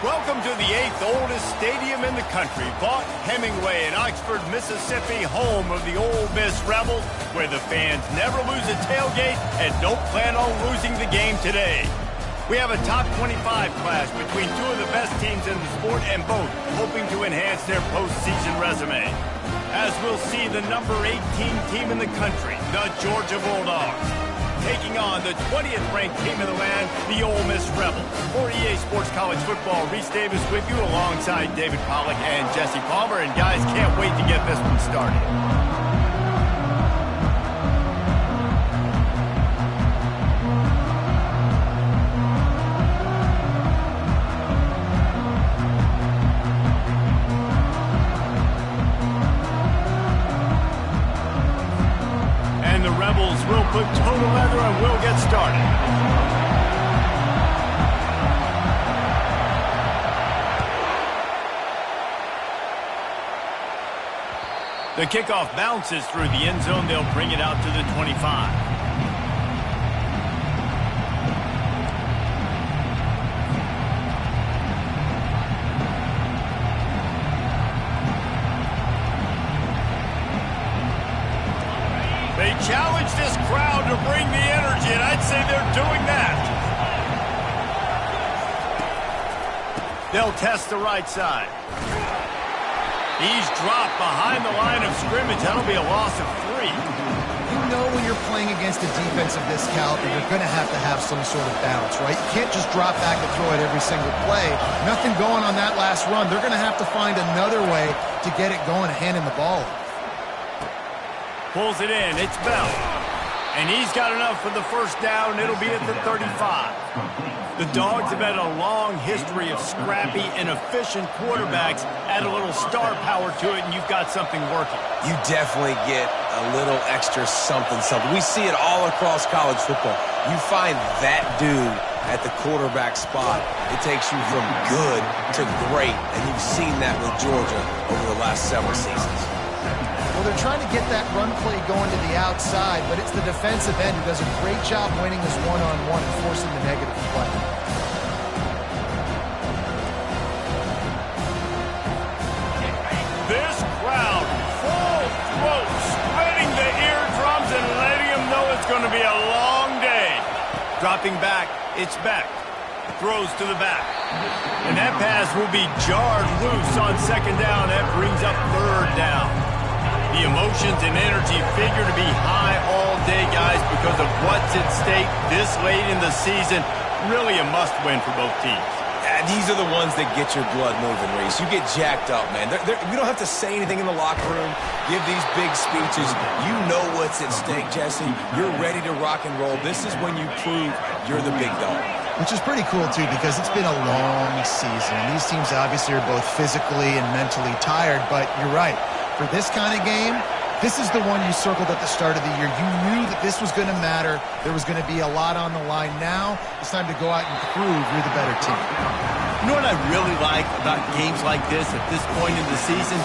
Welcome to the 8th oldest stadium in the country, Vaught Hemingway in Oxford, Mississippi, home of the Ole Miss Rebels, where the fans never lose a tailgate and don't plan on losing the game today. We have a top 25 clash between two of the best teams in the sport and both hoping to enhance their postseason resume. As we'll see the number 18 team in the country, the Georgia Bulldogs, taking on the 20th ranked team in the land, the Ole Miss Rebels. For EA Sports College Football, Reese Davis with you alongside David Pollack and Jesse Palmer. And guys, can't wait to get this one started. We'll put total leather and we'll get started. The kickoff bounces through the end zone. They'll bring it out to the 25. They challenge this crowd to bring the energy, and I'd say they're doing that. They'll test the right side. He's dropped behind the line of scrimmage. That'll be a loss of 3. You know when you're playing against a defense of this caliber, you're going to have some sort of balance, right? You can't just drop back and throw it every single play. Nothing going on that last run. They're going to have to find another way to get it going, handing the ball off. Pulls it in. It's Bell. And he's got enough for the first down. It'll be at the 35. The Dogs have had a long history of scrappy and efficient quarterbacks. Add a little star power to it, and you've got something working. You definitely get a little extra something. We see it all across college football. You find that dude at the quarterback spot, it takes you from good to great, and you've seen that with Georgia over the last several seasons. Well, they're trying to get that run play going to the outside, but it's the defensive end who does a great job winning this one-on-one and forcing the negative play. This crowd, full throat, spreading the eardrums and letting them know it's going to be a long day. Dropping back, it's Beck. Throws to the back. And that pass will be jarred loose on second down. That brings up third down. The emotions and energy figure to be high all day, guys, because of what's at stake this late in the season. Really a must-win for both teams. These are the ones that get your blood moving, Reese. You get jacked up, man. We don't have to say anything in the locker room, give these big speeches. You know what's at stake, Jesse. You're ready to rock and roll. This is when you prove you're the big dog. Which is pretty cool, too, because it's been a long season. These teams obviously are both physically and mentally tired, but you're right. For this kind of game, this is the one you circled at the start of the year. You knew that this was going to matter. There was going to be a lot on the line. Now it's time to go out and prove you're the better team. You know what I really like about games like this at this point in the season?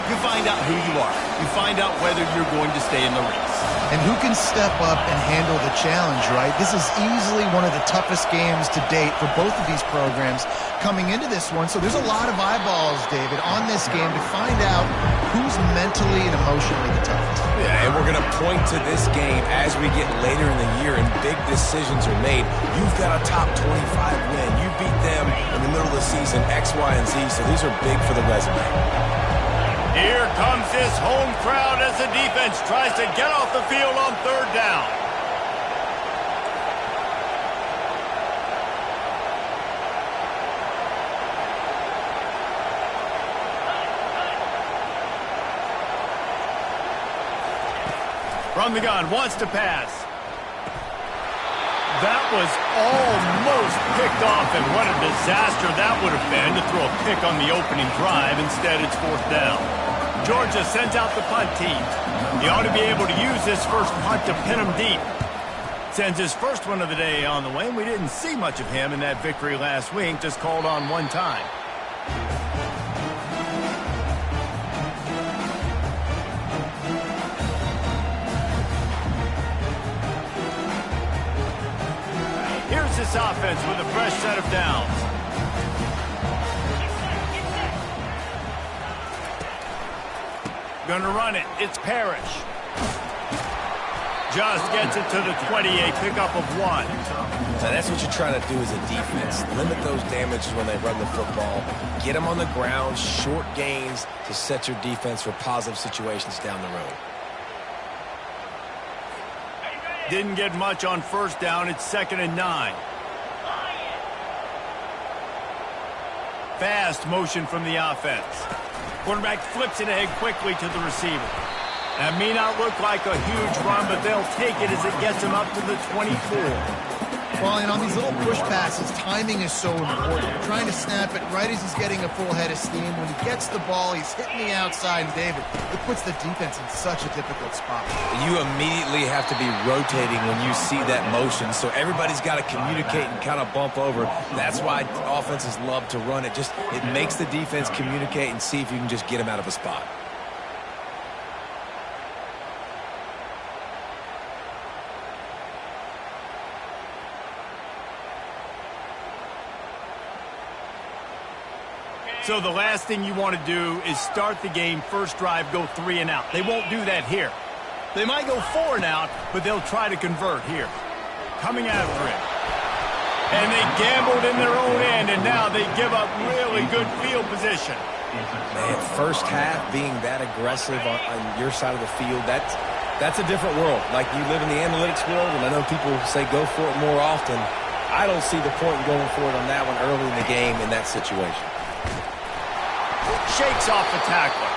You find out who you are. You find out whether you're going to stay in the race. And who can step up and handle the challenge, right? This is easily one of the toughest games to date for both of these programs coming into this one. So there's a lot of eyeballs, David, on this game to find out who's mentally and emotionally the toughest. Yeah, and we're going to point to this game as we get later in the year and big decisions are made. You've got a top 25 win. You beat them in the middle of the season, X, Y, and Z. So these are big for the resume. Here comes this home crowd as the defense tries to get off the field on third down. From the gun, wants to pass. That was almost picked off, and what a disaster that would have been to throw a pick on the opening drive. Instead, it's fourth down. Georgia sends out the punt team. He ought to be able to use this first punt to pin him deep. Sends his first one of the day on the way, and we didn't see much of him in that victory last week, just called on one time. Here's this offense with a fresh set of downs. Gonna run it. It's Parrish. Just gets it to the 20, a pickup of 1. Now that's what you're trying to do as a defense. Limit those damages when they run the football. Get them on the ground, short gains to set your defense for positive situations down the road. Didn't get much on first down. It's 2nd and 9. Fast motion from the offense. Quarterback flips it ahead quickly to the receiver. That may not look like a huge run, but they'll take it as it gets him up to the 24. Well, and on these little push passes, timing is so important. You're trying to snap it right as he's getting a full head of steam. When he gets the ball, he's hitting the outside, and David, it puts the defense in such a difficult spot. You immediately have to be rotating when you see that motion, so everybody's got to communicate and kind of bump over. That's why offenses love to run it. It makes the defense communicate and see if you can just get him out of a spot. So the last thing you want to do is start the game, first drive, go 3 and out. They won't do that here. They might go 4 and out, but they'll try to convert here. Coming after it. And they gambled in their own end, and now they give up really good field position. Man, first half being that aggressive on your side of the field, that's a different world. Like, you live in the analytics world, and I know people say go for it more often. I don't see the point in going for it on that one early in the game in that situation. Shakes off the tackler.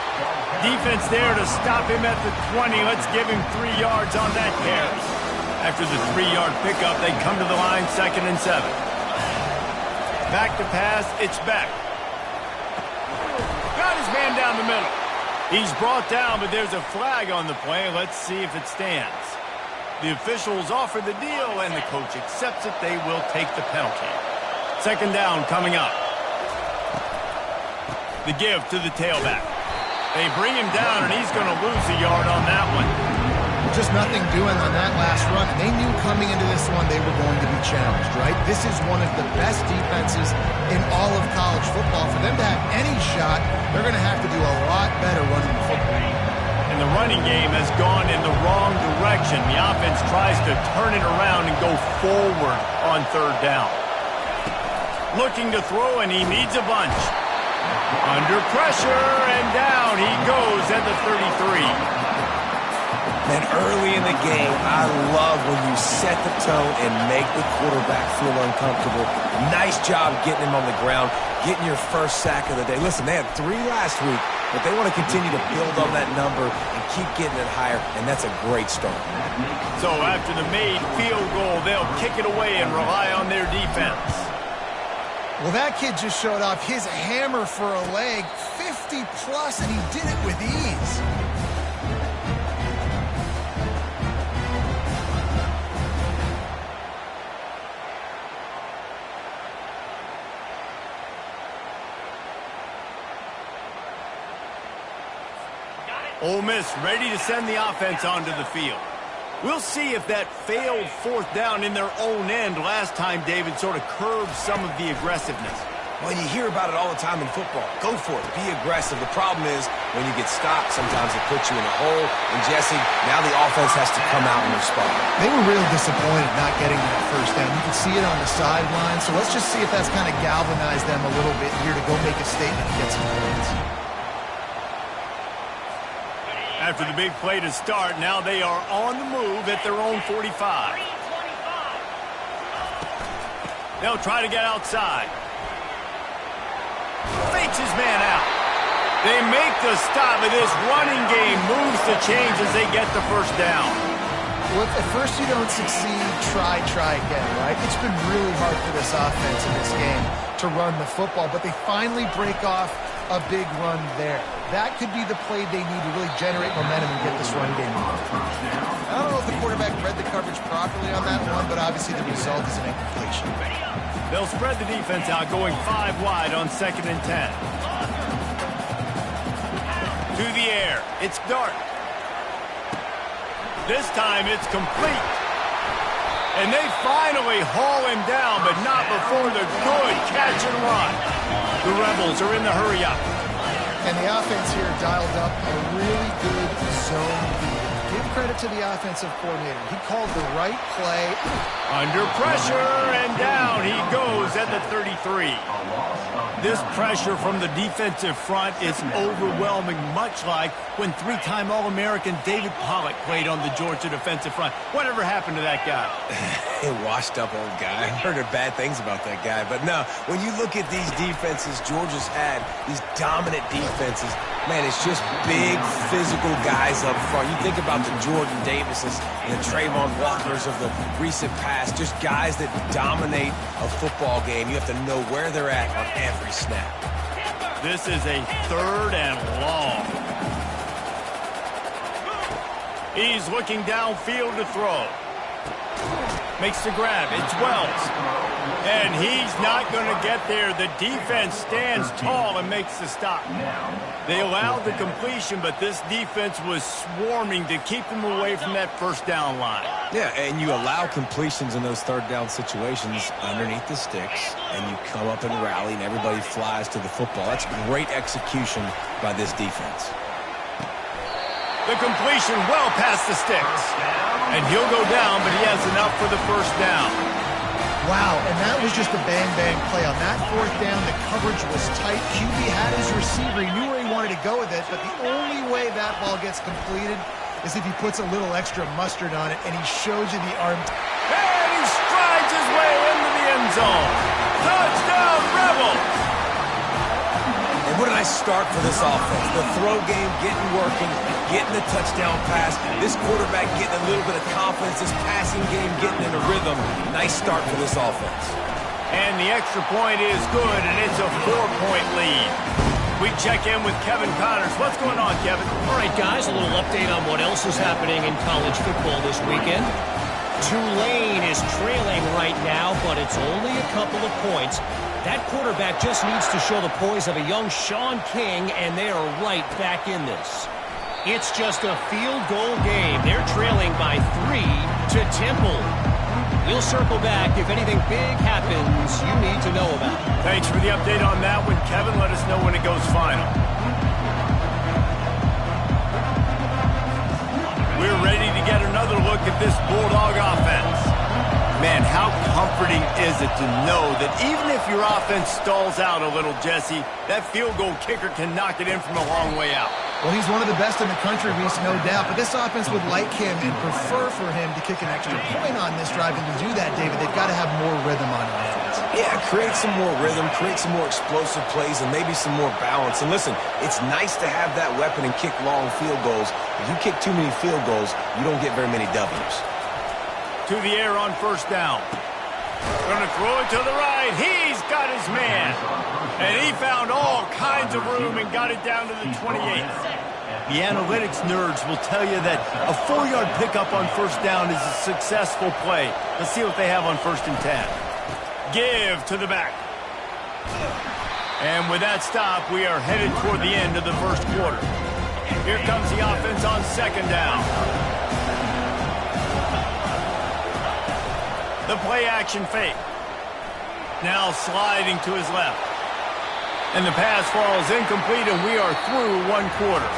Defense there to stop him at the 20. Let's give him 3 yards on that carry. After the 3-yard pickup, they come to the line, 2nd and 7. Back to pass, it's Beck. Got his man down the middle. He's brought down, but there's a flag on the play. Let's see if it stands. The officials offer the deal, and the coach accepts it. They will take the penalty. 2nd down coming up. The give to the tailback. They bring him down, and he's going to lose a yard on that one. Just nothing doing on that last run. And they knew coming into this one they were going to be challenged, right? This is one of the best defenses in all of college football. For them to have any shot, they're going to have to do a lot better running the football. And the running game has gone in the wrong direction. The offense tries to turn it around and go forward on 3rd down. Looking to throw, and he needs a bunch. Under pressure, and down he goes at the 33. Man, early in the game, I love when you set the tone and make the quarterback feel uncomfortable. Nice job getting him on the ground, getting your first sack of the day. Listen, they had 3 last week, but they want to continue to build on that number and keep getting it higher, and that's a great start. So after the made field goal, they'll kick it away and rely on their defense. Well, that kid just showed off his hammer for a leg, 50-plus, and he did it with ease. Ole Miss ready to send the offense onto the field. We'll see if that failed 4th down in their own end last time, David, sort of curbed some of the aggressiveness. Well, you hear about it all the time in football. Go for it. Be aggressive. The problem is when you get stopped, sometimes it puts you in a hole. And, Jesse, now the offense has to come out and respond. They were real disappointed not getting that 1st down. You can see it on the sideline. So let's just see if that's kind of galvanized them a little bit here to go make a statement and get some points. After the big play to start, now they are on the move at their own 45. They'll try to get outside. Fakes his man out. They make the stop, but this running game moves the chains as they get the 1st down. Well, if at first you don't succeed, try again, right? It's been really hard for this offense in this game to run the football, but they finally break off a big run there. That could be the play they need to really generate momentum and get this run game moving. I don't know if the quarterback read the coverage properly on that one, but obviously the result is an incompletion. They'll spread the defense out, going 5 wide on 2nd and 10. To the air, it's Dart. This time it's complete. And they finally haul him down, but not before the good catch and run. The Rebels are in the hurry-up. And the offense here dialed up a really good zone beat. Give credit to the offensive coordinator. He called the right play. Under pressure, and down he goes at the 33. This pressure from the defensive front is overwhelming, much like when three-time All-American David Pollock played on the Georgia defensive front. Whatever happened to that guy? A washed-up old guy. I heard bad things about that guy. But no, when you look at these defenses Georgia's had, these dominant defenses, man, it's just big, physical guys up front. You think about the Jordan Davises and the Trayvon Walkers of the recent past, just guys that dominate a football game. You have to know where they're at on every snap. This is a 3rd and long. He's looking downfield to throw. Makes the grab. It's Wells. And he's not going to get there. The defense stands tall and makes the stop. They allowed the completion, but this defense was swarming to keep them away from that first down line. Yeah, and you allow completions in those 3rd down situations underneath the sticks, and you come up and rally, and everybody flies to the football. That's great execution by this defense. The completion well past the sticks. And he'll go down, but he has enough for the first down. Wow, and that was just a bang-bang play. On that 4th down, the coverage was tight. QB had his receiver. He knew where he wanted to go with it, but the only way that ball gets completed is if he puts a little extra mustard on it, and he shows you the arm. And he strides his way into the end zone. Touchdown, Rebels! And what a nice start for this offense. The throw game getting working, getting the touchdown pass. This quarterback getting a little bit of confidence. This passing game getting in a rhythm. Nice start for this offense. And the extra point is good, and it's a 4-point lead. We check in with Kevin Connors. What's going on, Kevin? All right, guys, a little update on what else is happening in college football this weekend. Tulane is trailing right now, but it's only a couple of points. That quarterback just needs to show the poise of a young Sean King, and they are right back in this. It's just a field goal game. They're trailing by 3 to Temple. We'll circle back if anything big happens you need to know about. Thanks for the update on that one, Kevin. Let us know when it goes final. We're ready to get another look at this Bulldog offense. Man, how comforting is it to know that even if your offense stalls out a little, Jesse, that field goal kicker can knock it in from a long way out. Well, he's one of the best in the country, Reese, no doubt. But this offense would like him and prefer for him to kick an extra point on this drive. And to do that, David, they've got to have more rhythm on offense. Yeah, create some more rhythm, create some more explosive plays, and maybe some more balance. And listen, it's nice to have that weapon and kick long field goals. If you kick too many field goals, you don't get very many W's. To the air on first down. Going to throw it to the right. He's got his man. And he found all kinds of room and got it down to the 28. The analytics nerds will tell you that a 4-yard pickup on first down is a successful play. Let's see what they have on 1st and 10. Give to the back. And with that stop, we are headed toward the end of the first quarter. Here comes the offense on 2nd down. The play-action fake. Now sliding to his left. And the pass falls incomplete, and we are through 1 quarter.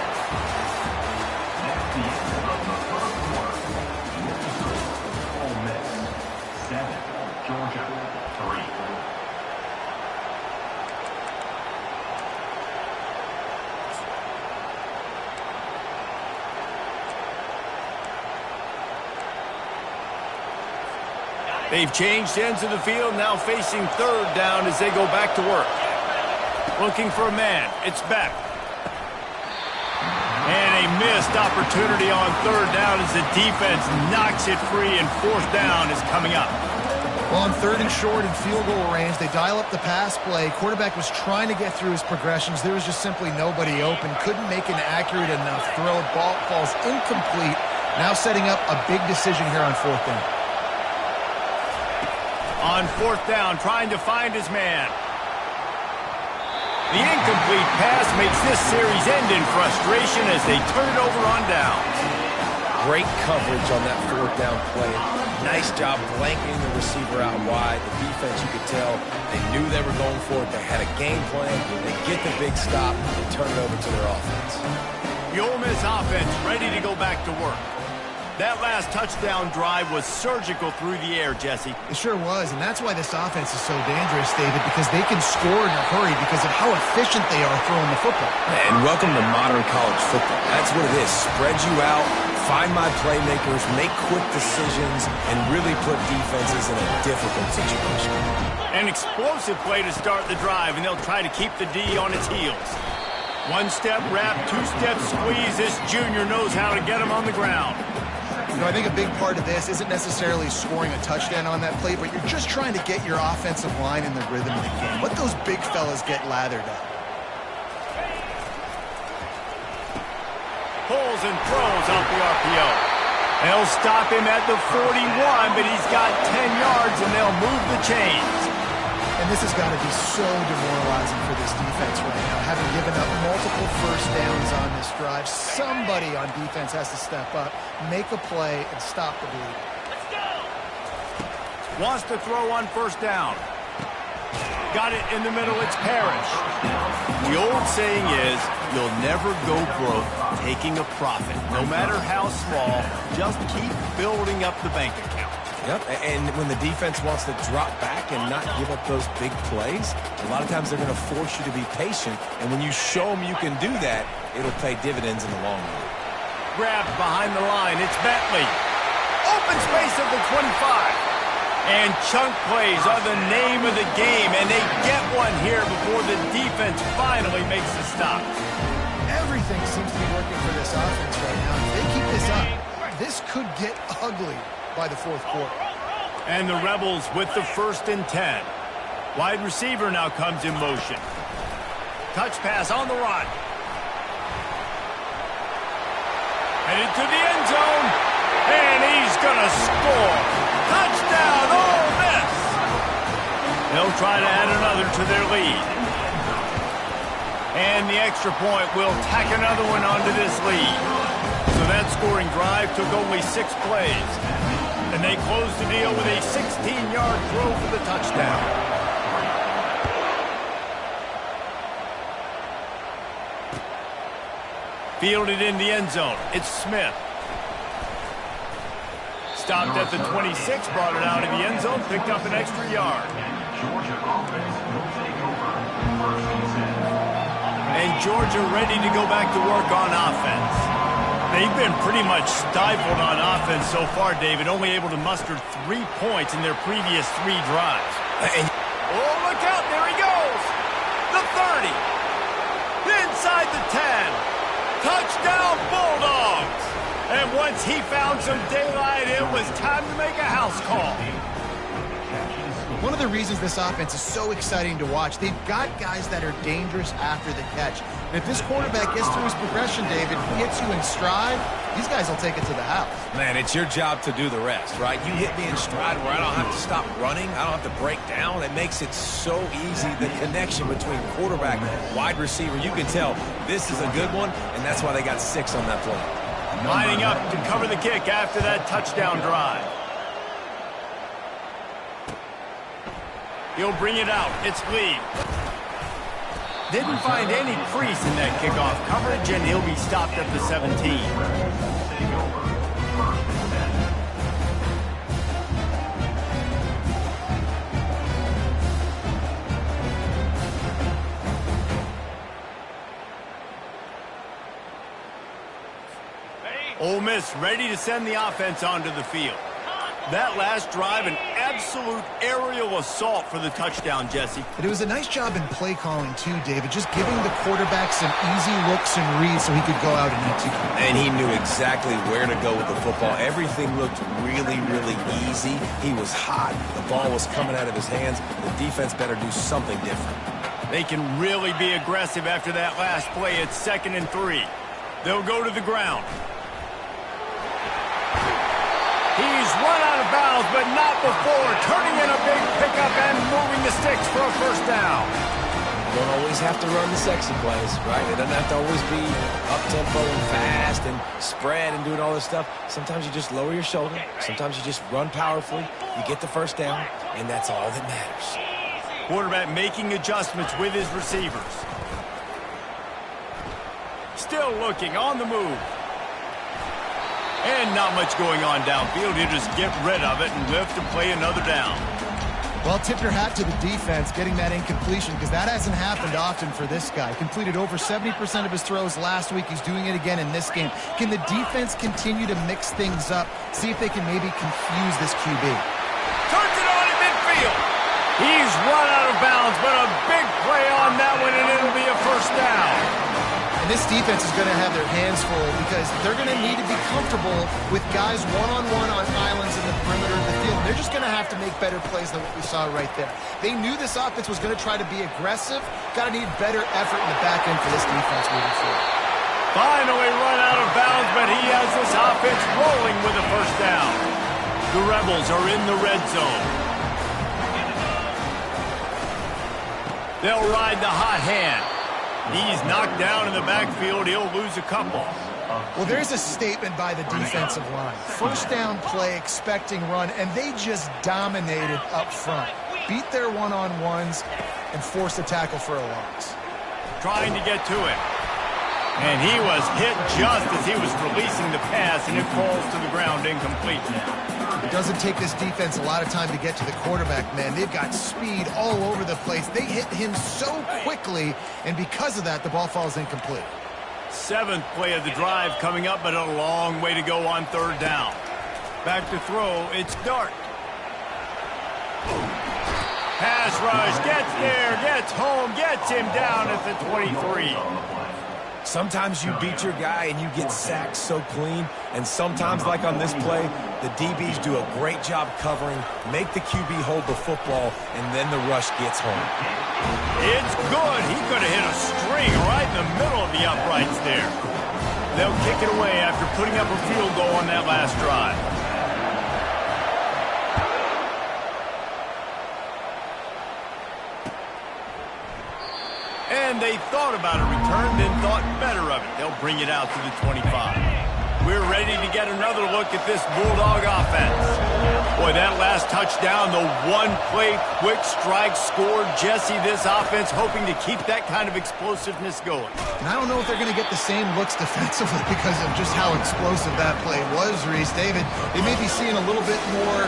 Ole Miss 7, Georgia 3. They've changed ends of the field, now facing 3rd down as they go back to work. Looking for a man. It's Beck. And a missed opportunity on 3rd down as the defense knocks it free, and 4th down is coming up. Well, on 3rd and short and field goal range, they dial up the pass play. Quarterback was trying to get through his progressions. There was just simply nobody open. Couldn't make an accurate enough throw. Ball falls incomplete. Now setting up a big decision here on 4th down. On 4th down, trying to find his man. The incomplete pass makes this series end in frustration as they turn it over on downs. Great coverage on that fourth down play. Nice job blanketing the receiver out wide. The defense, you could tell, they knew they were going for it. They had a game plan. They get the big stop and turn it over to their offense. The Ole Miss offense ready to go back to work. That last touchdown drive was surgical through the air, Jesse. It sure was, and that's why this offense is so dangerous, David, because they can score in a hurry because of how efficient they are throwing the football. And welcome to modern college football. That's what it is. Spread you out, find my playmakers, make quick decisions, and really put defenses in a difficult situation. An explosive play to start the drive, and they'll try to keep the D on its heels. One-step wrap, two-step squeeze. This junior knows how to get him on the ground. You know, I think a big part of this isn't necessarily scoring a touchdown on that play, but you're just trying to get your offensive line in the rhythm of the game. Let those big fellas get lathered up. Pulls and throws off the RPO. They'll stop him at the 41, but he's got 10 yards, and they'll move the chains. And this has got to be so demoralizing for this defense right now. Having given up multiple first downs on this drive, somebody on defense has to step up, make a play, and stop the bleed. Let's go! Wants to throw on first down. Got it in the middle, it's Parrish. The old saying is, you'll never go broke taking a profit. No matter how small, just keep building up the bank account. Yep, and when the defense wants to drop back and not give up those big plays, a lot of times they're going to force you to be patient, and when you show them you can do that, it'll pay dividends in the long run. Grabbed behind the line, it's Bentley. Open space at the 25. And chunk plays are the name of the game, and they get one here before the defense finally makes the stop. Everything seems to be working for this offense right now. If they keep this up, this could get ugly by the fourth quarter. And the Rebels with the 1st and 10. Wide receiver now comes in motion. Touch pass on the run. Headed to the end zone. And he's going to score. Touchdown, Ole Miss. They'll try to add another to their lead. And the extra point will tack another one onto this lead. So that scoring drive took only 6 plays. And they closed the deal with a 16-yard throw for the touchdown. Fielded in the end zone. It's Smith. Stopped at the 26, brought it out of the end zone, picked up an extra yard. And Georgia ready to go back to work on offense. They've been pretty much stifled on offense so far, David, only able to muster 3 points in their previous 3 drives. Oh, look out, there he goes! The 30! Inside the 10! Touchdown, Bulldogs! And once he found some daylight, it was time to make a house call. One of the reasons this offense is so exciting to watch, they've got guys that are dangerous after the catch. And if this quarterback gets through his progression, David, hits you in stride, these guys will take it to the house. Man, it's your job to do the rest, right? You hit me in stride where I don't have to stop running. I don't have to break down. It makes it so easy, the connection between quarterback and wide receiver. You can tell this is a good one, and that's why they got 6 on that play. Lining up to cover the kick after that touchdown drive. He'll bring it out. It's Lee. Didn't find any crease in that kickoff coverage, and he'll be stopped at the 17. Ole Miss ready to send the offense onto the field. That last drive, an absolute aerial assault for the touchdown, Jesse. But it was a nice job in play calling, too, David, just giving the quarterback some easy looks and reads so he could go out and execute. And he knew exactly where to go with the football. Everything looked really, really easy. He was hot. The ball was coming out of his hands. The defense better do something different. They can really be aggressive after that last play. It's 2nd and 3. They'll go to the ground. He's run out of bounds, but not before turning in a big pickup and moving the sticks for a first down. You don't always have to run the sexy plays, right? It doesn't have to always be up-tempo and fast and spread and doing all this stuff. Sometimes you just lower your shoulder. Sometimes you just run powerfully. You get the first down, and that's all that matters. Quarterback making adjustments with his receivers. Still looking on the move. And not much going on downfield. He'll just get rid of it and lift and play another down. Well, tip your hat to the defense getting that incompletion because that hasn't happened often for this guy. Completed over 70% of his throws last week. He's doing it again in this game. Can the defense continue to mix things up? See if they can maybe confuse this QB. Turns it on in midfield. He's run out of bounds, but a big play on that one, and it'll be a first down. And this defense is going to have their hands full because they're going to need to be comfortable with guys one-on-one on islands in the perimeter of the field. They're just going to have to make better plays than what we saw right there. They knew this offense was going to try to be aggressive. Got to need better effort in the back end for this defense moving forward. Finally run out of bounds, but he has this offense rolling with a first down. The Rebels are in the red zone. They'll ride the hot hand. He's knocked down in the backfield. He'll lose a couple. Well, there's a statement by the defensive line. First down play, expecting run, and they just dominated up front. Beat their one-on-ones and forced a tackle for a loss. Trying to get to it. And he was hit just as he was releasing the pass, and it falls to the ground incomplete. It doesn't take this defense a lot of time to get to the quarterback, man. They've got speed all over the place. They hit him so quickly, and because of that, the ball falls incomplete. Seventh play of the drive coming up, but a long way to go on third down. Back to throw, it's Dart. Pass rush, gets there, gets home, gets him down at the 23. Sometimes you beat your guy and you get sacked so clean, and sometimes, like on this play, the DBs do a great job covering, make the QB hold the football, and then the rush gets home. It's good. He could have hit a string right in the middle of the uprights there. They'll kick it away after putting up a field goal on that last drive. And they thought about a return, then thought better of it. They'll bring it out to the 25. We're ready to get another look at this Bulldog offense. Boy, that last touchdown, the one-play quick strike scored. Jesse, this offense hoping to keep that kind of explosiveness going. And I don't know if they're going to get the same looks defensively because of just how explosive that play was, Reese. David, they may be seeing a little bit more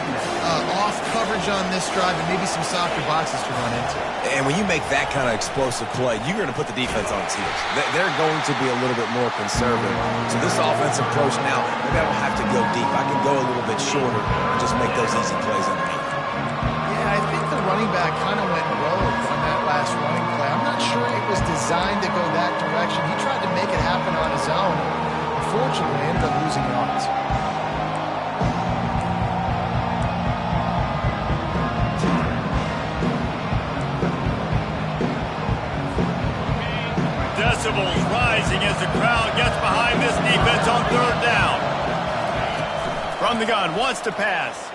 off coverage on this drive and maybe some softer boxes to run into. And when you make that kind of explosive play, you're going to put the defense on its heels. They're going to be a little bit more conservative. So this offensive approach now, maybe I don't have to go deep. I can go a little bit shorter and just make those easy plays underneath. Yeah, I think the running back kind of went rogue on that last running play. I'm not sure it was designed to go that direction. He tried to make it happen on his own. Unfortunately, ended up losing yards. Decibels rising as the crowd gets behind this defense on third down. From the gun, wants to pass.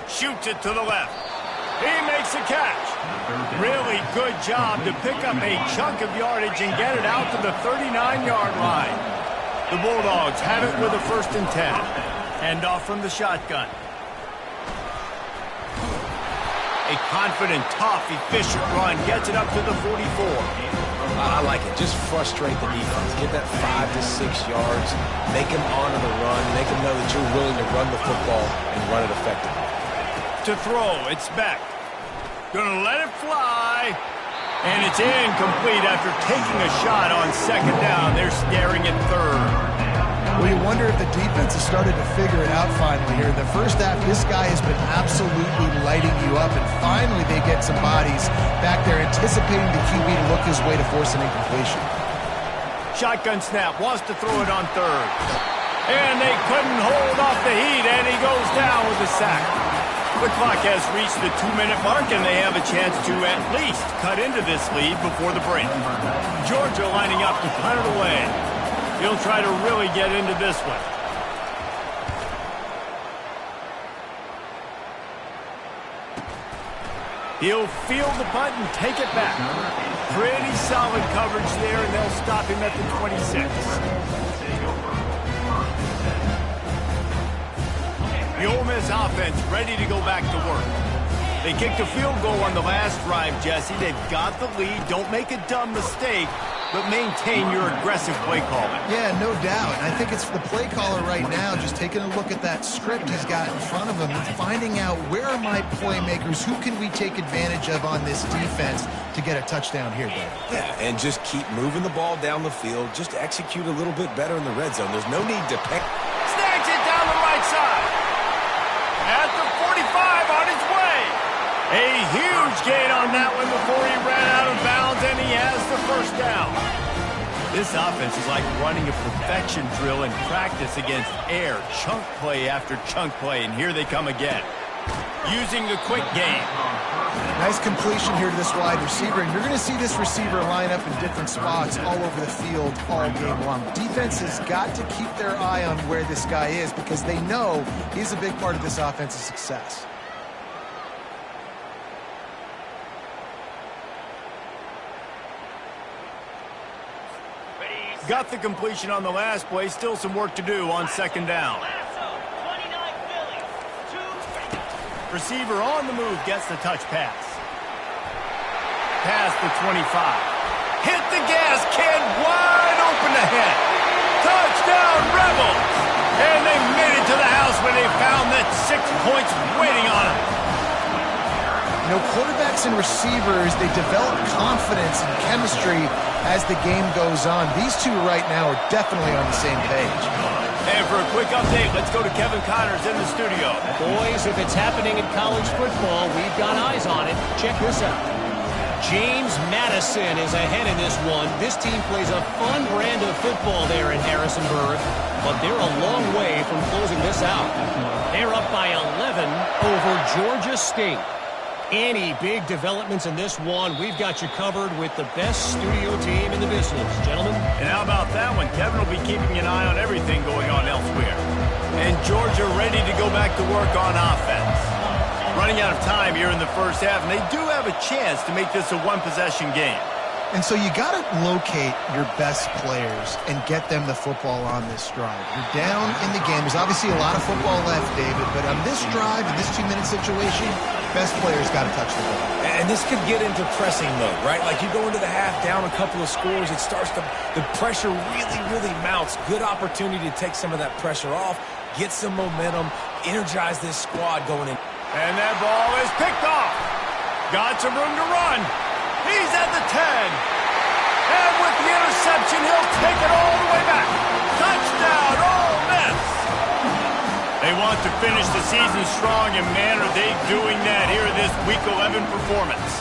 Shoots it to the left. He makes a catch. Really good job to pick up a chunk of yardage and get it out to the 39-yard line. The Bulldogs have it with a 1st and 10. Hand off from the shotgun. A confident, tough, efficient run gets it up to the 44. I like it. Just frustrate the defense. Get that 5 to 6 yards. Make them honor the run. Make them know that you're willing to run the football and run it effectively. To throw, it's back. Gonna let it fly. And it's incomplete after taking a shot on 2nd down. They're staring at 3rd. Well, you wonder if the defense has started to figure it out finally here. In the first half, this guy has been absolutely lighting you up, and finally they get some bodies back there anticipating the QB to look his way to force an incompletion. Shotgun snap, wants to throw it on 3rd. And they couldn't hold off the heat, and he goes down with a sack. The clock has reached the 2-minute mark, and they have a chance to at least cut into this lead before the break. Georgia lining up to punt it away. He'll try to really get into this one. He'll field the punt and take it back. Pretty solid coverage there, and they'll stop him at the 26. The Ole Miss offense ready to go back to work. They kicked a field goal on the last drive, Jesse. They've got the lead. Don't make a dumb mistake, but maintain your aggressive play calling. Yeah, no doubt. And I think it's the play caller right now just taking a look at that script he's got in front of him and finding out where are my playmakers, who can we take advantage of on this defense to get a touchdown here, Dave. Yeah, and just keep moving the ball down the field. Just execute a little bit better in the red zone. There's no need to pick. Snags it down the right side. At the 45 on his way. A huge gain on that one before he ran out of bounds, and he has the first down. This offense is like running a perfection drill in practice against air. Chunk play after chunk play, and here they come again. Using the quick game. Nice completion here to this wide receiver, and you're going to see this receiver line up in different spots all over the field all game long. Defense has got to keep their eye on where this guy is because they know he's a big part of this offense's success. Got the completion on the last play. Still some work to do on second down. Receiver on the move gets the touch pass. Past the 25. Hit the gas, kid. Wide open ahead. Touchdown, Rebels. And they made it to the house when they found that 6 points waiting on them. You know, quarterbacks and receivers, they develop confidence and chemistry as the game goes on. These two right now are definitely on the same page. And for a quick update, let's go to Kevin Connors in the studio. Boys, if it's happening in college football, we've got eyes on it. Check this out. James Madison is ahead in this one. This team plays a fun brand of football there in Harrisonburg, but they're a long way from closing this out. They're up by 11 over Georgia State. Any big developments in this one, we've got you covered with the best studio team in the business, gentlemen. And how about that one? Kevin will be keeping an eye on everything going on elsewhere. And Georgia ready to go back to work on offense. Running out of time here in the first half, and they do have a chance to make this a one-possession game. And so you got to locate your best players and get them the football on this drive. You're down in the game. There's obviously a lot of football left, David, but on this drive, in this 2-minute situation, best players got to touch the ball. And this could get into pressing mode, right? Like you go into the half down a couple of scores, it starts to, the pressure really mounts. Good opportunity to take some of that pressure off, get some momentum, energize this squad going in. And that ball is picked off. Got some room to run. He's at the 10. And with the interception, he'll take it all the way back. Touchdown, Ole Miss. They want to finish the season strong, and man, are they doing that here in this Week 11 performance.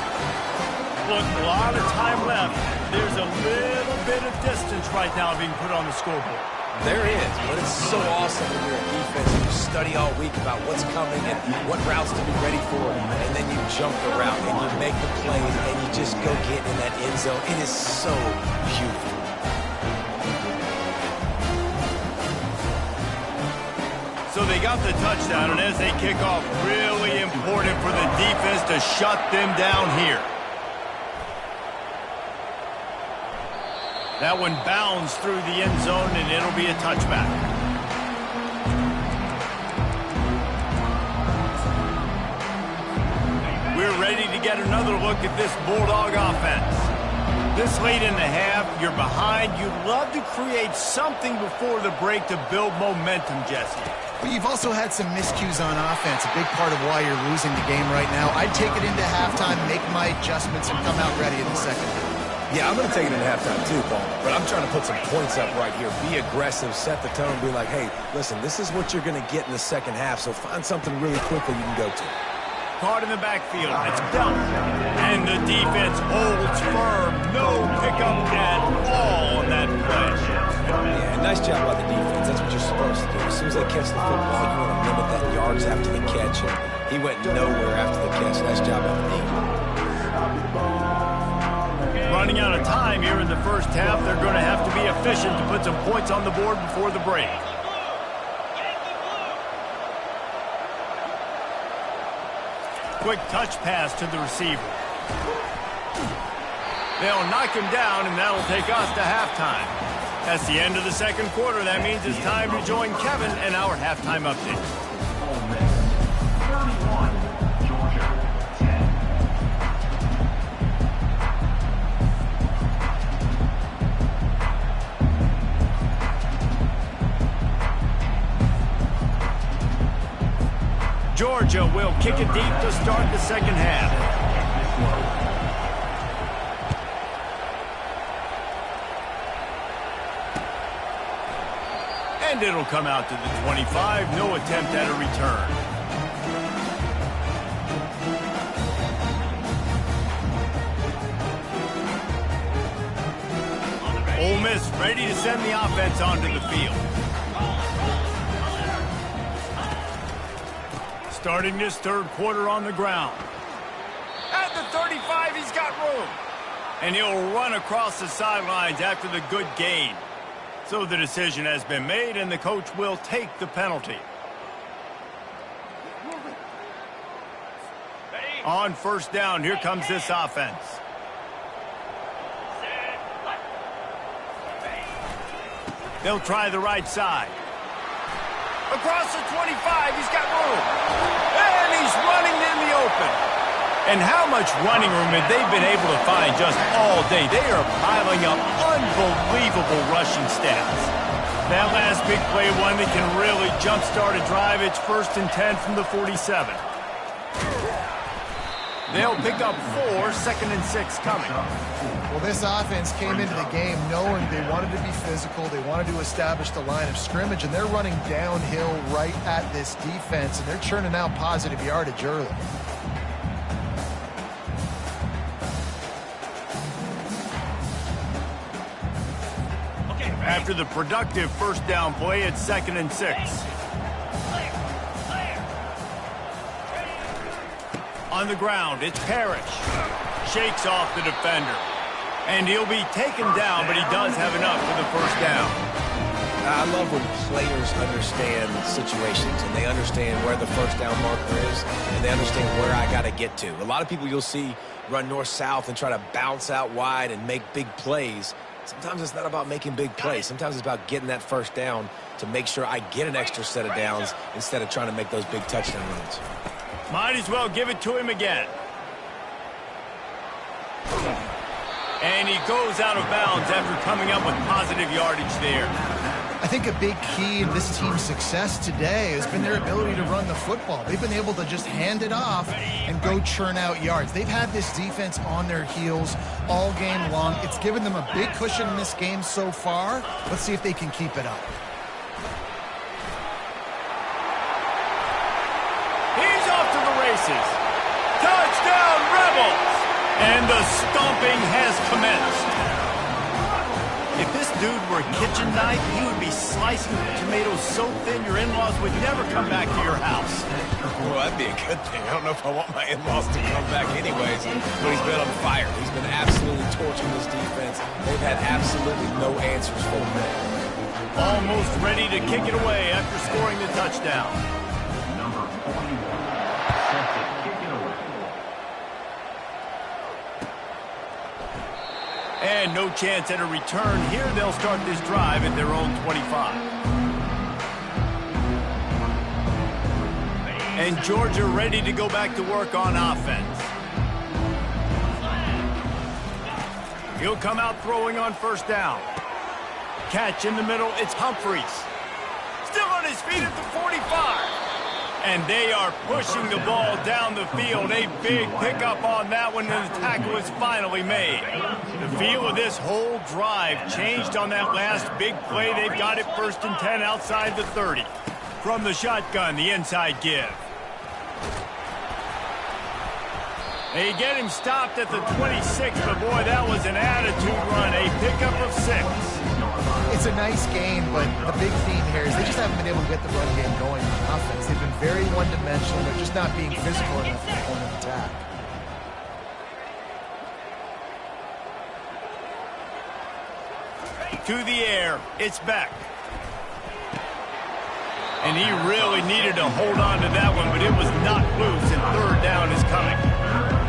Look, a lot of time left. There's a little bit of distance right now being put on the scoreboard. There is, but it's so awesome when you're a defense and you study all week about what's coming and what routes to be ready for, and then you jump the route and you make the plays and you just go get in that end zone. It is so beautiful. So they got the touchdown, and as they kick off, really important for the defense to shut them down here. That one bounds through the end zone, and it'll be a touchback. We're ready to get another look at this Bulldog offense. This late in the half, you're behind. You'd love to create something before the break to build momentum, Jesse. But you've also had some miscues on offense, a big part of why you're losing the game right now. I'd take it into halftime, make my adjustments, and come out ready in the second half. Yeah, I'm going to take it into halftime too, Paul. But I'm trying to put some points up right here. Be aggressive, set the tone, be like, hey, listen, this is what you're going to get in the second half, so find something really quickly you can go to. Caught in the backfield. It's dealt. And the defense holds firm. No pickup at all on that play. Yeah, nice job by the defense. That's what you're supposed to do. As soon as they catch the football, you want to limit that yards after the catch. And he went nowhere after the catch. Nice job by the defense. Running out of time here in the first half. They're going to have to be efficient to put some points on the board before the break. quick touch pass to the receiver. They'll knock him down, and that'll take us to halftime. That's the end of the second quarter. That means it's time to join Kevin and our halftime update. Ole Miss 31, Georgia 10. Georgia will kick it deep to start the second half. And it'll come out to the 25. No attempt at a return. Ole Miss ready to send the offense onto the field. Starting this third quarter on the ground. At the 35, he's got room. And he'll run across the sidelines after the good gain. So the decision has been made, and the coach will take the penalty. On first down, here comes this offense. They'll try the right side. Across the 25, he's got room. And he's running in the open. And how much running room have they been able to find just all day? They are piling up unbelievable rushing stats. That last big play, one that can really jumpstart a drive. It's 1st and 10 from the 47. They'll pick up 4, 2nd and 6 coming. Well, this offense came into the game knowing they wanted to be physical, they wanted to establish the line of scrimmage, and they're running downhill right at this defense, and they're churning out positive yardage early. After the productive first down play, it's 2nd and 6. On the ground, it's Parrish. Shakes off the defender. And he'll be taken down, but he does have enough for the first down. I love when players understand situations and they understand where the first down marker is and they understand where I got to get to. A lot of people you'll see run north-south and try to bounce out wide and make big plays. Sometimes it's not about making big plays. Sometimes it's about getting that first down to make sure I get an extra set of downs instead of trying to make those big touchdown runs. Might as well give it to him again. And he goes out of bounds after coming up with positive yardage there. I think a big key in this team's success today has been their ability to run the football. They've been able to just hand it off and go churn out yards. They've had this defense on their heels all game long. It's given them a big cushion in this game so far. Let's see if they can keep it up. He's off to the races. Touchdown, Rebels! And the stomping has commenced. If this dude were a kitchen knife, he would be slicing tomatoes so thin your in-laws would never come back to your house. Well, that'd be a good thing. I don't know if I want my in-laws to come back anyways, but he's been on fire. He's been absolutely torching this defense. They've had absolutely no answers for him. Almost ready to kick it away after scoring the touchdown. Number 41, set to kick it away. And no chance at a return here. They'll start this drive at their own 25. And Georgia ready to go back to work on offense. He'll come out throwing on first down. Catch in the middle, it's Humphreys. Still on his feet at the 45. And they are pushing the ball down the field. A big pickup on that one, and the tackle is finally made. The feel of this whole drive changed on that last big play. They've got it 1st and 10 outside the 30. From the shotgun, the inside give. They get him stopped at the 26, but boy, that was an attitude run. A pickup of 6. It's a nice game, but the big theme here is they just haven't been able to get the run game going on offense. They've been very one-dimensional. They're just not being physical enough at the point of attack. To the air, it's Beck. And he really needed to hold on to that one, but it was not loose, and third down is coming.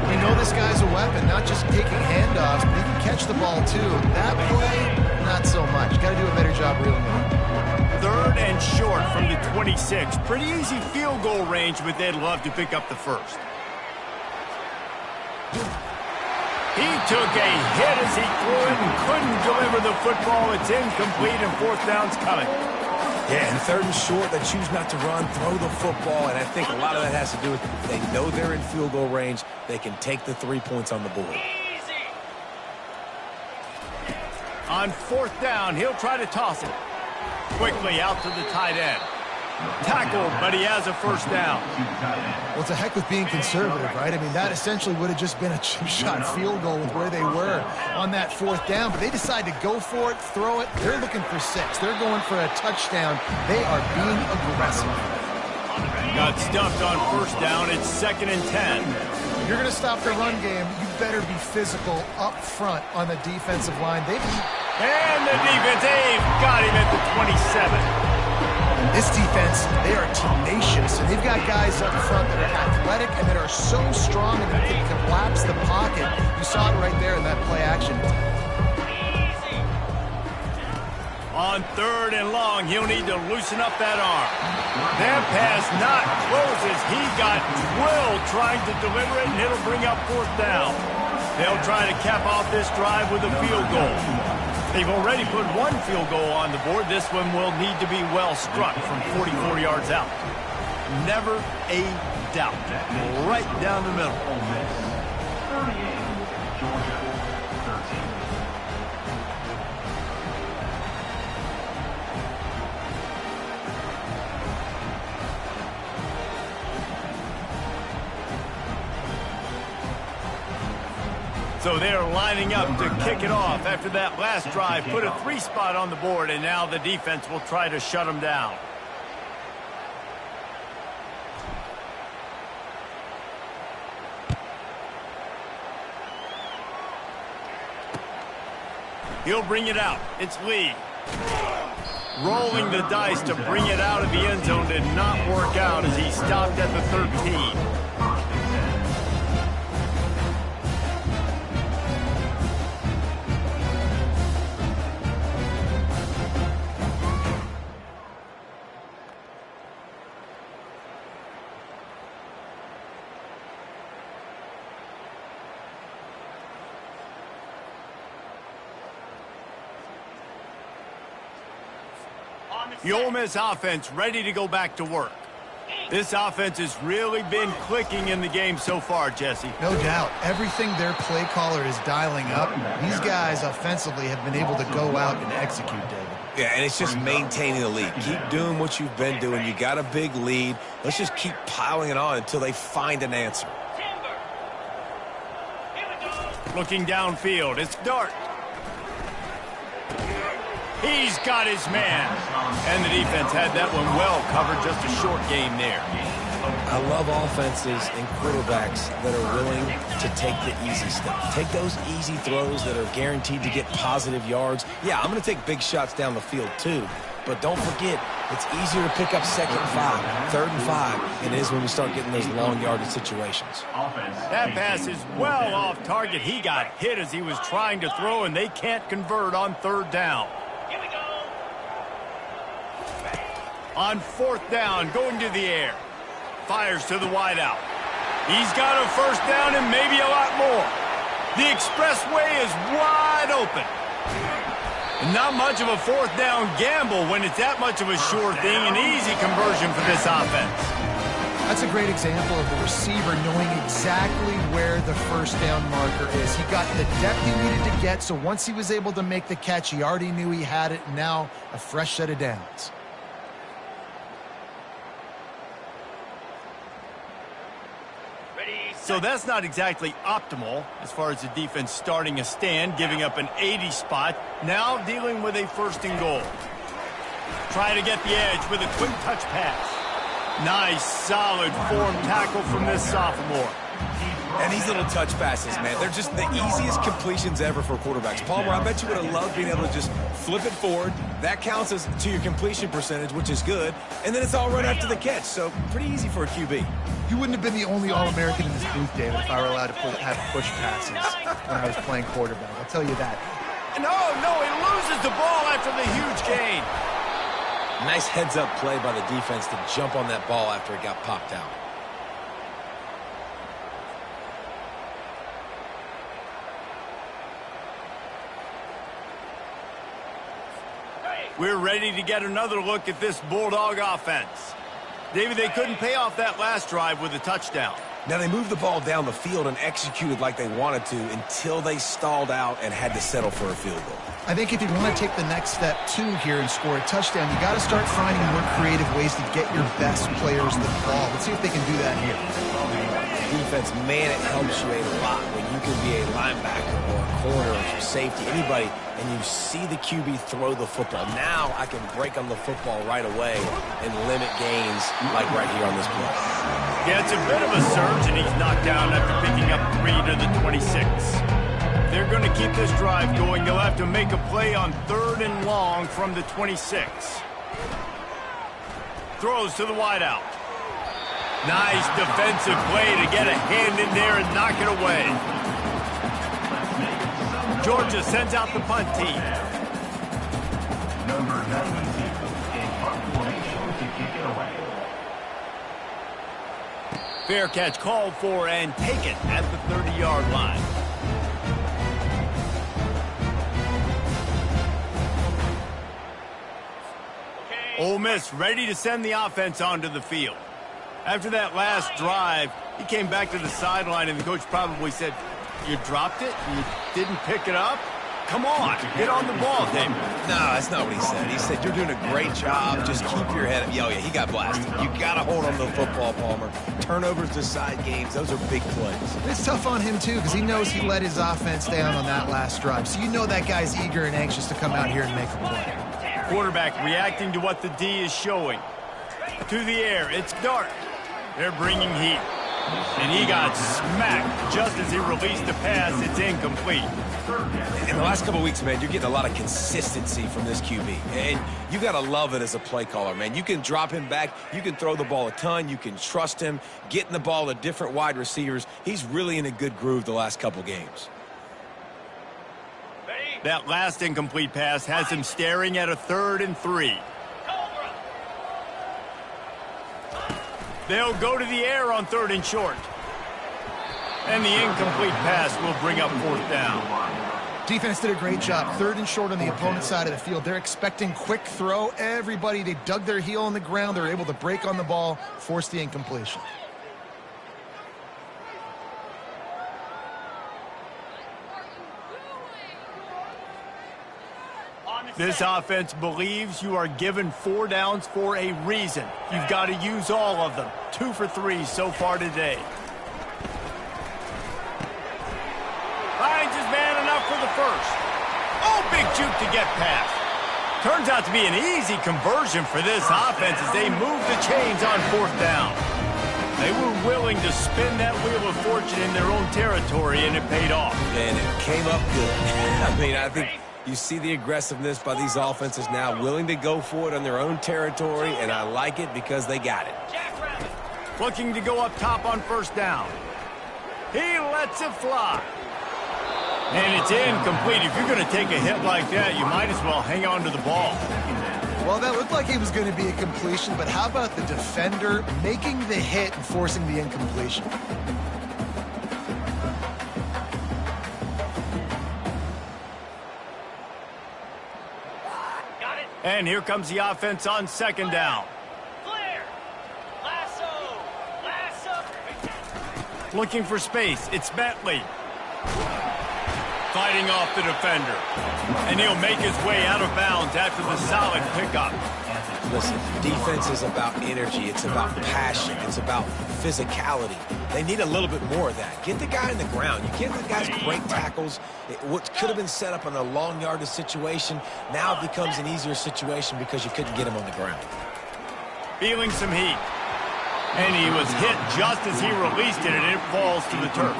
We know this guy's a weapon, not just taking handoffs, but he can catch the ball too. That play, not so much. Got to do a better job reeling it in. Third and short from the 26. Pretty easy field goal range, but they'd love to pick up the first. He took a hit as he threw it and couldn't deliver the football. It's incomplete, and fourth down's coming. Yeah, and third and short, they choose not to run, throw the football, and I think a lot of that has to do with they know they're in field goal range. They can take the 3 points on the board. On fourth down, he'll try to toss it. Quickly out to the tight end. Tackled, but he has a first down. Well, it's a heck with being conservative, right? I mean, that essentially would have just been a chip-shot field goal with where they were on that fourth down, but they decide to go for it, throw it. They're looking for 6. They're going for a touchdown. They are being aggressive. Got stuffed on first down. It's 2nd and 10. If you're going to stop the run game, you better be physical up front on the defensive line. And the defense, they've got him at the 27. This defense, they are tenacious, and they've got guys up front that are athletic and that are so strong and that can collapse the pocket. You saw it right there in that play action. On third and long, he'll need to loosen up that arm. That pass not close as he got drilled trying to deliver it, and it'll bring up fourth down. They'll try to cap off this drive with a field goal. They've already put one field goal on the board. This one will need to be well struck from 44 yards out. Never a doubt. Right down the middle. 38, Georgia 13. So they're lining up to kick it off after that last drive. Put a 3 spot on the board, and now the defense will try to shut them down. He'll bring it out. It's Lee. Rolling the dice to bring it out of the end zone did not work out as he stopped at the 13. The Ole Miss offense ready to go back to work. This offense has really been clicking in the game so far, Jesse. No doubt. Everything their play caller is dialing up, these guys offensively have been able to go out and execute, David. Yeah, and it's just maintaining the lead. Keep doing what you've been doing. You got a big lead. Let's just keep piling it on until they find an answer. Looking downfield, it's Dart. He's got his man. And the defense had that one well covered, just a short game there. I love offenses and quarterbacks that are willing to take the easy stuff. Take those easy throws that are guaranteed to get positive yards. Yeah, I'm going to take big shots down the field too. But don't forget, it's easier to pick up 2nd and 5, 3rd and 5 than it is when we start getting those long yardage situations. That pass is well off target. He got hit as he was trying to throw, and they can't convert on 3rd down. On 4th down, going to the air. Fires to the wideout. He's got a first down and maybe a lot more. The expressway is wide open. Not much of a 4th down gamble when it's that much of a sure thing. An easy conversion for this offense. That's a great example of the receiver knowing exactly where the first down marker is. He got the depth he needed to get, so once he was able to make the catch, he already knew he had it. Now a fresh set of downs. So that's not exactly optimal as far as the defense starting a stand, giving up an 80 spot, now dealing with a 1st and goal. Try to get the edge with a quick touch pass. Nice, solid form tackle from this sophomore. And these little touch passes, man, they're just the easiest completions ever for quarterbacks. Palmer, I bet you would have loved being able to just flip it forward. That counts as to your completion percentage, which is good. And then it's all right after the catch, so pretty easy for a QB. You wouldn't have been the only All-American in this booth, David, if I were allowed to have push passes when I was playing quarterback. I'll tell you that. No, he loses the ball after the huge gain. Nice heads-up play by the defense to jump on that ball after it got popped out. We're ready to get another look at this Bulldog offense. David, they couldn't pay off that last drive with a touchdown. Now, they moved the ball down the field and executed like they wanted to until they stalled out and had to settle for a field goal. I think if you want to take the next step, too, here and score a touchdown, you got to start finding more creative ways to get your best players the ball. Let's see if they can do that here. Defense, man, it helps you a lot when you can be a linebacker or a corner or safety, anybody, and you see the QB throw the football. Now I can break on the football right away and limit gains like right here on this play. Yeah, it's a bit of a surge, and he's knocked down after picking up 3 to the 26. They're going to keep this drive going. They'll have to make a play on 3rd and long from the 26. Throws to the wideout. Nice defensive play to get a hand in there and knock it away. Georgia sends out the punt team. Number 92 in punt formation to kick it away. Fair catch called for and taken at the 30-yard line. Ole Miss ready to send the offense onto the field. After that last drive, he came back to the sideline, and the coach probably said, "You dropped it? You didn't pick it up? Come on, get on the ball, David." No, that's not what he said. He said, "You're doing a great job. Just keep your head up." Oh, yeah, he got blasted. You got to hold on to the football, Palmer. Turnovers decide games. Those are big plays. It's tough on him, too, because he knows he let his offense down on that last drive. So you know that guy's eager and anxious to come out here and make a play. Quarterback reacting to what the D is showing. To the air, it's Dart. They're bringing heat. And he got smacked just as he released the pass. It's incomplete. In the last couple of weeks, man, you're getting a lot of consistency from this QB. And you got to love it as a play caller, man. You can drop him back. You can throw the ball a ton. You can trust him. Getting the ball to different wide receivers. He's really in a good groove the last couple games. That last incomplete pass has him staring at a 3rd and 3. They'll go to the air on 3rd and short. And the incomplete pass will bring up 4th down. Defense did a great job. 3rd and short on the opponent's side of the field. They're expecting quick throw. Everybody, they dug their heel on the ground. They're able to break on the ball, force the incompletion. This offense believes you are given 4 downs for a reason. You've got to use all of them. 2 for 3 so far today. Finds his man enough for the first. Oh, big juke to get past. Turns out to be an easy conversion for this offense as they move the chains on 4th down. They were willing to spin that wheel of fortune in their own territory, and it paid off. And it came up good. I mean, I think you see the aggressiveness by these offenses now, willing to go for it on their own territory, and I like it because they got it. Looking to go up top on 1st down. He lets it fly. And it's incomplete. If you're going to take a hit like that, you might as well hang on to the ball. Well, that looked like it was going to be a completion, but how about the defender making the hit and forcing the incompletion? And here comes the offense on 2nd down. Looking for space. It's Bentley. Fighting off the defender. And he'll make his way out of bounds after the solid pickup. Listen, defense is about energy. It's about passion. It's about physicality. They need a little bit more of that. Get the guy in the ground. You can't let guys break tackles. What could have been set up in a long yardage situation now becomes an easier situation because you couldn't get him on the ground. Feeling some heat. And he was hit just as he released it, and it falls to the turf.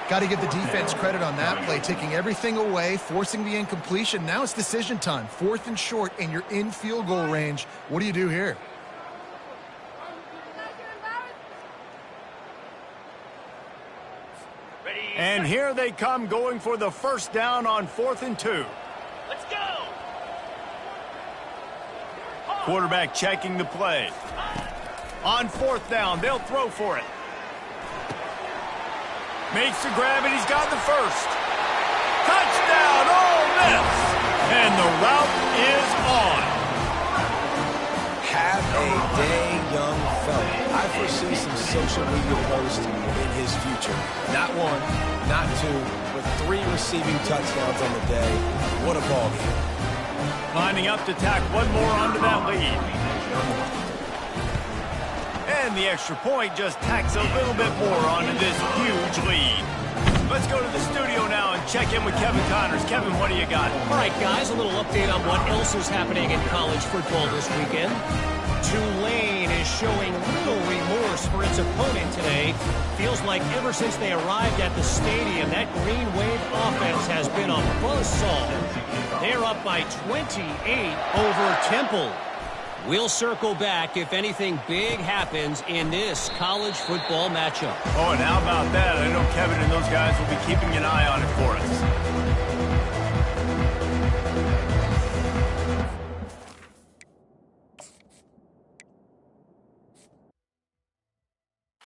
Got to give the defense credit on that play, taking everything away, forcing the incompletion. Now it's decision time. 4th and short, and you're in field goal range. What do you do here? And here they come, going for the first down on 4th and 2. Let's go! Quarterback checking the play. On 4th down, they'll throw for it. Makes the grab, and he's got the first. Touchdown, Ole Miss! And the route is on. Have a day, young fella. I foresee some social media posts in his future. Not 1, not 2, but 3 receiving touchdowns on the day. What a ball game. Lining up to tack one more onto that lead. And the extra point just tacks a little bit more onto this huge lead. Let's go to the studio now and check in with Kevin Connors. Kevin, what do you got? All right, guys, a little update on what else is happening in college football this weekend. Tulane is showing little remorse for its opponent today. Feels like ever since they arrived at the stadium, that Green Wave offense has been a buzzsaw. They're up by 28 over Temple. We'll circle back if anything big happens in this college football matchup. Oh, and how about that? I know Kevin and those guys will be keeping an eye on it for us.